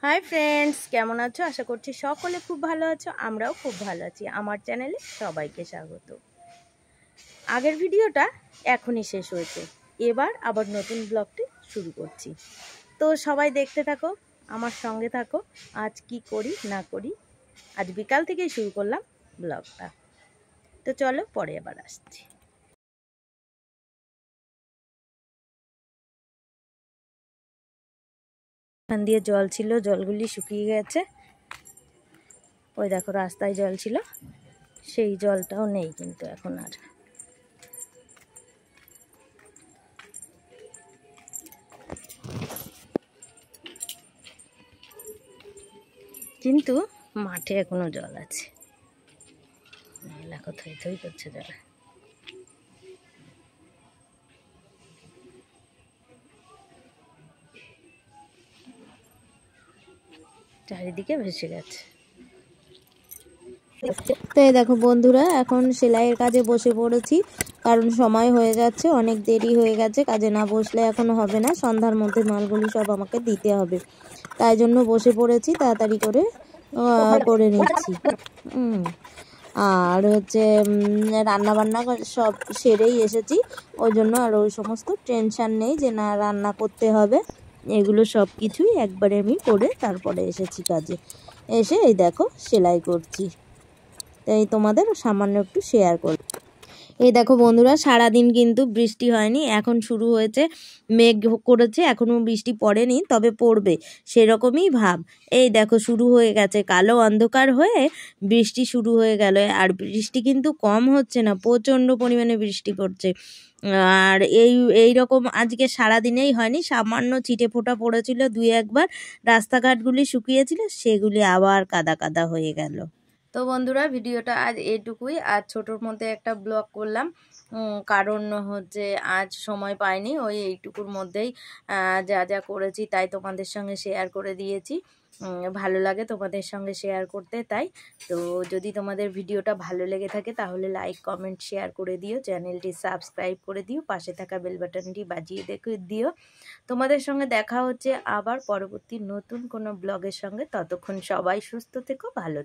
Hi friends, কেমন আছো? আশা করছি সকলে খুব ভালো আছো। আমরাও খুব ভালো আছি। আমার চ্যানেলে সবাইকে স্বাগত। আগের ভিডিওটা এখনই শেষ হয়েছে, এবার আবার নতুন ব্লগটি শুরু করছি। তো সবাই দেখতে থাকো, আমার সঙ্গে থাকো। আজ কি করি না করি, আজ বিকাল থেকেই শুরু করলাম ব্লগটা। তো চলো, পরে আবার আসছি। এখান দিয়ে জল ছিল, জলগুলি শুকিয়ে গেছে। ওই দেখো, রাস্তায় জল ছিল, সেই জলটাও নেই কিন্তু এখন আর। কিন্তু মাঠে এখনো জল আছে। দেখো, থই থই করছে জল। চারিদিকে ভেসে গেছে। তো এই দেখো বন্ধুরা, এখন সেলাইয়ের কাজে বসে পড়েছি, কারণ সময় হয়ে যাচ্ছে, অনেক দেরি হয়ে গেছে। কাজে না বসলে এখন হবে না, সন্ধ্যার মধ্যে মালগুলি সব আমাকে দিতে হবে। তাই জন্য বসে পড়েছি, তাড়াতাড়ি করে করে নিচ্ছি। আর হচ্ছে রান্না বান্না সব সেরেই এসেছি, ওই জন্য আর ওই সমস্ত টেনশান নেই যে না রান্না করতে হবে। এগুলো সব কিছুই একবারে আমি করে তারপরে এসেছি কাজে। এসে এই দেখো সেলাই করছি, তাই তোমাদের সামান্য একটু শেয়ার করি। এই দেখো বন্ধুরা, সারাদিন কিন্তু বৃষ্টি হয়নি, এখন শুরু হয়েছে। মেঘ করেছে, এখনো বৃষ্টি পড়েনি, তবে পড়বে সেরকমই ভাব। এই দেখো শুরু হয়ে গেছে, কালো অন্ধকার হয়ে বৃষ্টি শুরু হয়ে গেল। আর বৃষ্টি কিন্তু কম হচ্ছে না, প্রচণ্ড পরিমাণে বৃষ্টি পড়ছে। আর এই রকম আজকে সারাদিনেই হয়নি, সামান্য ছিটে ফোঁটা পড়েছিল দুই একবার। রাস্তাঘাটগুলি শুকিয়েছিল, সেগুলি আবার কাদা কাদা হয়ে গেল। তো বন্ধুরা, ভিডিওটা আজ এটুকুই। আজ ছোটোর মধ্যে একটা ব্লগ করলাম, কারণ হচ্ছে আজ সময় পাইনি। ওই এইটুকুর মধ্যেই যা যা করেছি তাই তোমাদের সঙ্গে শেয়ার করে দিয়েছি। ভালো লাগে তোমাদের সঙ্গে শেয়ার করতে, তাই। তো যদি তোমাদের ভিডিওটা ভালো লেগে থাকে তাহলে লাইক কমেন্ট শেয়ার করে দিও, চ্যানেলটি সাবস্ক্রাইব করে দিও, পাশে থাকা বেল বাটনটি বাজিয়ে দিও। তোমাদের সঙ্গে দেখা হচ্ছে আবার পরবর্তী নতুন কোনো ব্লগের সঙ্গে। ততক্ষণ সবাই সুস্থ থেকো, ভালো